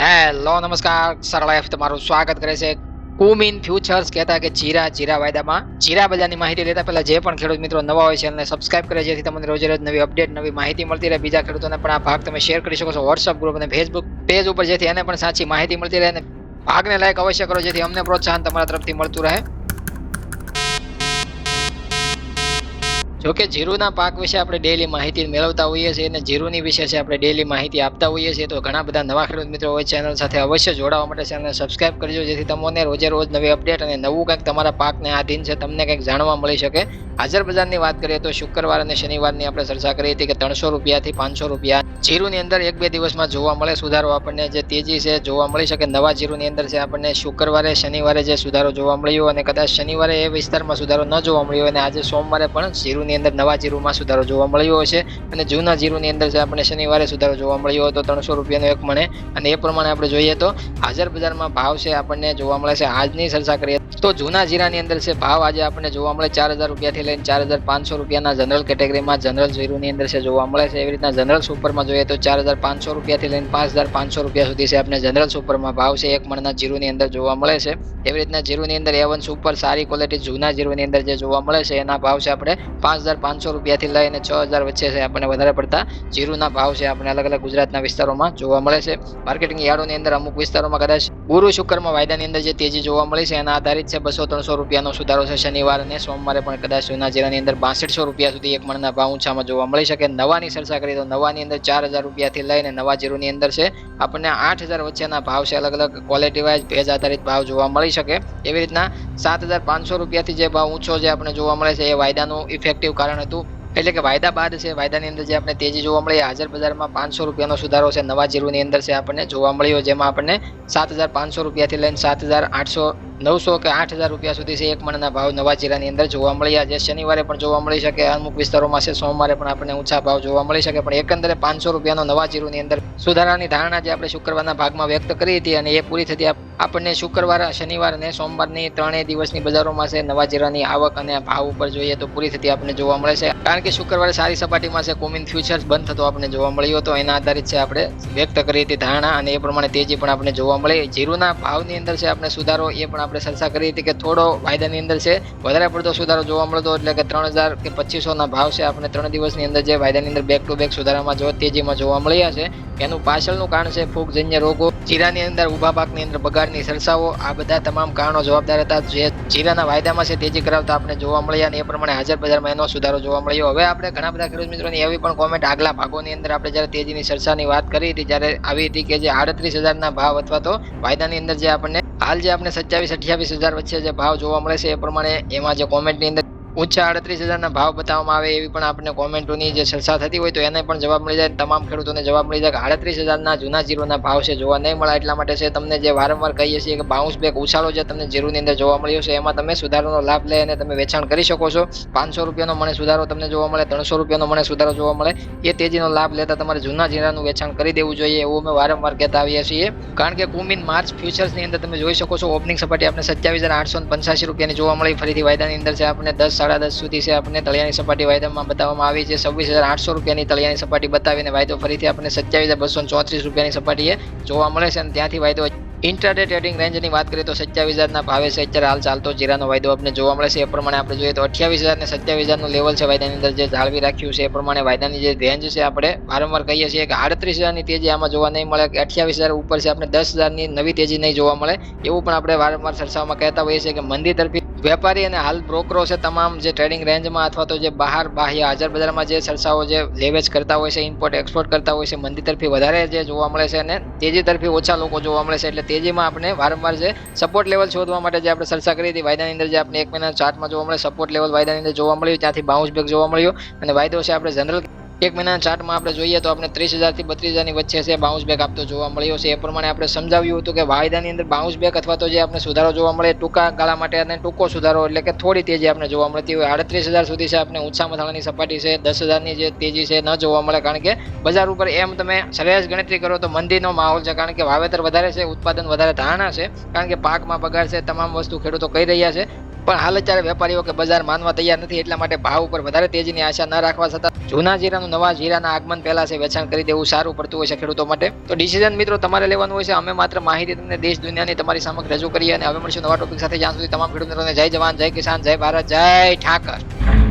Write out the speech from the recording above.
Hello નમસ્કાર સરળ F તમારું સ્વાગત કરે છે. કુમિન ફ્યુચર્સ કહેતા કે જીરા બજારમાં જીરા બજારની માહિતી લેતા પહેલા જે પણ ખેડૂત મિત્રો નવા હોય છે એમને સબસ્ક્રાઇબ કરે જેથી તમને રોજે રોજ નવી અપડેટ નવી માહિતી મળતી રહે. બીજા ખેડૂતોને પણ આ ભાગ તમે શેર કરી શકો છો વોટ્સઅપ ગ્રુપ અને ફેસબુક પેજ ઉપર, જેથી એને પણ સાચી માહિતી મળતી રહે. અને ભાગને લાઈક અવશ્ય કરો જેથી અમને પ્રોત્સાહન તમારા તરફથી મળતું રહે. જોકે જીરુના પાક વિશે આપણે ડેલી માહિતી મેળવતા હોઈએ છીએ અને જીરુની વિશે આપણે ડેલી માહિતી આપતા હોઈએ છીએ. તો ઘણા બધા નવા ખેડૂત મિત્રો હોય ચેનલ સાથે અવશ્ય જોડાવા માટે ચેનલને સબસ્ક્રાઇબ કરજો જેથી તમને રોજે રોજ નવી અપડેટ અને નવું કંઈક તમારા પાકને આધીન છે તમને કંઈક જાણવા મળી શકે. હાજર બજારની વાત કરીએ તો શુક્રવાર અને શનિવારની આપણે ચર્ચા કરી હતી કે 300 રૂપિયાથી 500 રૂપિયા જીરુની અંદર 1-2 દિવસમાં જોવા મળે સુધારો. આપણને જે તેજી છે જોવા મળી શકે. નવા જીરુની અંદર છે આપણને શુક્રવારે શનિવારે જે સુધારો જોવા મળ્યો અને કદાચ શનિવારે એ વિસ્તારમાં સુધારો ન જોવા મળ્યો અને આજે સોમવારે પણ જીરુની અંદર નવા જીરુમાં સુધારો જોવા મળ્યો છે. અને જૂના જીરુની અંદર છે આપણે શનિવારે સુધારો જોવા મળ્યો હતો 300 રૂપિયાનો એક મણે. અને એ પ્રમાણે આપણે જોઈએ તો હાજર બજારમાં ભાવ છે આપણને જોવા મળે છે. આજની ચર્ચા કરીએ તો જૂના જીરાની અંદર છે ભાવ આજે આપણને જોવા મળે 4000 રૂપિયાથી લઈને 4500 રૂપિયાના જનરલ કેટેગરીમાં જનરલ જીરુની અંદર છે જોવા મળે છે. એવી રીતના જનરલ સુપરમાં જોઈએ તો 4500 રૂપિયાથી લઈને 5500 રૂપિયા સુધી છે આપણે જનરલ સુપરમાં ભાવ છે એક મણના જીરુની અંદર જોવા મળે છે. એવી રીતના જીરુની અંદર A1 સુપર સારી ક્વોલિટી જૂના જીરુની અંદર જે જોવા મળે છે એના ભાવ છે આપણે 5500 રૂપિયાથી લઈને 6000 વચ્ચે છે આપણને વધારે પડતા જીરુના ભાવ છે આપણે અલગ અલગ ગુજરાતના વિસ્તારોમાં જોવા મળે છે. માર્કેટિંગ યાર્ડોની અંદર અમુક વિસ્તારોમાં કદાચ ગુરુ શુક્રમાં વાયદાની અંદર જે તેજી જોવા મળી છે એના આધારિત છે 200-300 રૂપિયાનો સુધારો છે. શનિવાર અને સોમવારે પણ કદાચ જૂના જીરાની અંદર 6200 રૂપિયા સુધી એક મણના ભાવ ઊંચામાં જોવા મળી શકે. નવાની ચર્ચા કરીએ તો નવાની અંદર 4000 રૂપિયાથી લઈને નવા જીરુની અંદર છે આપણને 8000 વચ્ચેના ભાવ છે અલગ અલગ ક્વોલિટી વાઇઝ ભેજ આધારિત ભાવ જોવા મળી શકે. એવી રીતના 7500 રૂપિયાથી જે ભાવ ઊંચો જે આપણે જોવા મળે છે એ વાયદાનું ઇફેક્ટિવ કારણ હતું. એટલે કે વાયદા બાદ છે વાયદાની અંદર જે આપણે તેજી જોવા મળી હાજર બજારમાં 500 રૂપિયાનો સુધારો છે નવા જીરુની અંદર છે આપણને જોવા મળ્યો, જેમાં આપણને 7500 રૂપિયાથી લઈને 7800 900 કે 8000 રૂપિયા સુધી છે એક મણના ભાવ નવા જીરાની અંદર જોવા મળ્યા. જે શનિવારે પણ જોવા મળી શકે અમુક વિસ્તારોમાં છે, સોમવારે પણ આપણને ઊંચા ભાવ જોવા મળી શકે. પણ એકંદરે 500 રૂપિયાનો નવા જીરુની અંદર સુધારાની ધારણા જે આપણે શુક્રવારના ભાગમાં વ્યક્ત કરી હતી અને એ પૂરી થતી આપણને શુક્રવાર શનિવાર અને સોમવારની ત્રણેય દિવસની બજારોમાં છે નવા જીરાની આવક અને ભાવ ઉપર જોઈએ તો પૂરી થતી આપણને જોવા મળે છે. કારણ કે શુક્રવારે સારી સપાટીમાં છે કુમિન ફ્યુચર્સ બંધ થતો આપણને જોવા મળ્યો હતો. એના આધારિત છે આપણે વ્યક્ત કરી હતી ધારણા અને એ પ્રમાણે તેજી પણ આપણે જોવા મળી. જીરુના ભાવની અંદર છે આપણે સુધારો એ પણ આપણે ચર્ચા કરી હતી કે થોડો વાયદાની અંદર છે વધારે પડતો સુધારો જોવા મળતો, એટલે કે 3000 કે 2500 ના ભાવ છે આપણે 3 દિવસની અંદર જે વાયદાની અંદર બેક ટુ બેક સુધારામાં તેજીમાં જોવા મળ્યા છે. એનું પાછળનું કારણ છે ફૂગજન્ય રોગો, જીરાની અંદર ઊભા પાકની અંદર બગાડની સરસાઓ, આ બધા તમામ કારણો જવાબદાર હતા જે જીરાના વાયદામાં છે તેજી કરાવતા આપણે જોવા મળ્યા અને એ પ્રમાણે હાજર બજારમાં એનો સુધારો જોવા મળ્યો. હવે આપણે ઘણા બધા ખેડૂત મિત્રોની એવી પણ કોમેન્ટ આગલા ભાગોની અંદર આપણે જ્યારે તેજીની ચર્ચાની વાત કરી હતી જ્યારે આવી હતી કે જે 38000 ભાવ અથવા તો વાયદાની અંદર જે આપણને હાલ જે આપણે 27-28 હજાર વચ્ચે જે ભાવ જોવા મળે છે એ પ્રમાણે એમાં જે કોમેન્ટની અંદર ઊંચા 38000 ભાવ બતાવવામાં આવે એવી પણ આપણે કોમેન્ટોની જે ચર્ચા થતી હોય તો એને પણ જવાબ મળી જાય. તમામ ખેડૂતોને જવાબ મળી જાય કે 38000 જૂના જીરુના ભાવ છે જોવા નહીં મળે. એટલા માટે છે તમને જે વારંવાર કહીએ છીએ કે બાઉન્સ બેક ઉછાળો જે તમને જીરુની અંદર જોવા મળ્યો છે એમાં તમે સુધારોનો લાભ લઈ અને તમે વેચાણ કરી શકો છો. 500 રૂપિયાનો મને સુધારો તમને જોવા મળે, 300 રૂપિયાનો મને સુધારો જોવા મળે, એ તેજીનો લાભ લેતા તમારે જૂના જીરાનું વેચાણ કરી દેવું જોઈએ એવું અમે વારંવાર કહેતા આવીએ છીએ. કારણ કે કુમિન માર્ચ ફ્યુચર્સની અંદર તમે જોઈ શકો છો ઓપનિંગ સપાટી આપણે 27885 રૂપિયાની જોવા મળી. ફરીથી વાયદાની અંદર છે આપણે 10-10.5 સુધી છે આપણને તળિયાની સપાટી વાયદામાં બતાવવામાં આવી છે. 26800 રૂપિયાની તળિયાની સપાટી બતાવીને વાયદો ફરીથી આપણે 27234 રૂપિયાની સપાટીએ જોવા મળે છે અને ત્યાંથી વાયદો ઇન્ટ્રાડે ટ્રેડિંગ રેન્જની વાત કરીએ તો 27000 ભાવે છે અત્યારે હાલ ચાલતો જીરાનો વાયદો આપણે જોવા મળે છે. એ પ્રમાણે આપણે જોઈએ તો 28000 અને 27000 નું લેવલ છે વાયદાની અંદર જે જાળવી રાખ્યું છે. એ પ્રમાણે વાયદાની જે રેન્જ છે આપણે વારંવાર કહીએ છીએ કે 38000 ની તેજી આમાં જોવા નહીં મળે, કે 28000 ઉપર છે આપણે 10000 ની નવી તેજી નહીં જોવા મળે એવું પણ આપણે વારંવાર ચર્ચાઓમાં કહેતા હોઈએ છીએ કે મંદી તરફી વેપારી અને હાલ બ્રોકરો છે તમામ જે ટ્રેડિંગ રેન્જમાં અથવા તો જે બહાર બાહ્ય હાજર બજારમાં જે ચર્ચાઓ જે લેવેચ કરતા હોય છે, ઇમ્પોર્ટ એક્સપોર્ટ કરતા હોય છે, મંદી તરફી વધારે જે જોવા મળે છે અને તેજી તરફી ઓછા લોકો જોવા મળે છે. એટલે તેજીમાં આપણે વારંવાર જે સપોર્ટ લેવલ શોધવા માટે જે આપણે ચર્ચા કરી હતી વાયદાની અંદર જે આપણે 1 મહિના ચાર્ટમાં જોવા મળે સપોર્ટ લેવલ વાયદાની અંદર જોવા મળ્યું, ત્યાંથી બાઉન્સ બેક જોવા મળ્યો અને વાયદો છે આપણે જનરલ 1 મહિનાના ચાર્ટમાં આપણે જોઈએ તો આપણે 30000 થી 32000 ની વચ્ચે છે બાઉન્સ બેક આપતો જોવા મળ્યો છે. એ પ્રમાણે આપણે સમજાવ્યું હતું કે વાયદાની અંદર બાઉન્સ બેક અથવા તો જે આપણે સુધારો જોવા મળે ટૂંકા ગાળા માટે અને ટૂંકો સુધારો એટલે કે થોડી તેજી આપણે જોવા મળતી હોય. 38000 સુધી છે આપણે ઊંચા મથાળાની સપાટી છે, 10000 ની જે તેજી છે ન જોવા મળે. કારણ કે બજાર ઉપર એમ તમે સરેરાશ ગણતરી કરો તો મંદીનો માહોલ છે, કારણ કે વાવેતર વધારે છે, ઉત્પાદન વધારે ધારણા છે, કારણ કે પાકમાં બગાડ છે, તમામ વસ્તુ ખેડૂતો કહી રહ્યા છે. પણ હાલ અત્યારે વેપારીઓ કે બજાર માનવા તૈયાર નથી, એટલા માટે ભાવ ઉપર વધારે તેજીની આશા ન રાખવા છતાં જૂના જીરાનું નવા જીરાના આગમન પહેલા છે વેચાણ કરી દેવું સારું પડતું હોય છે ખેડૂતો માટે. તો ડિસિઝન મિત્રો તમારે લેવાનું હોય છે. અમે માત્ર માહિતી તમને દેશ દુનિયાની તમારી સમક્ષ રજૂ કરીએ અને હવે મળશું નવા ટોપિક સાથે. જ્યાં સુધી તમામ ખેડૂત મિત્રોને જય જવાન, જય કિસાન, જય ભારત, જય ઠાકર.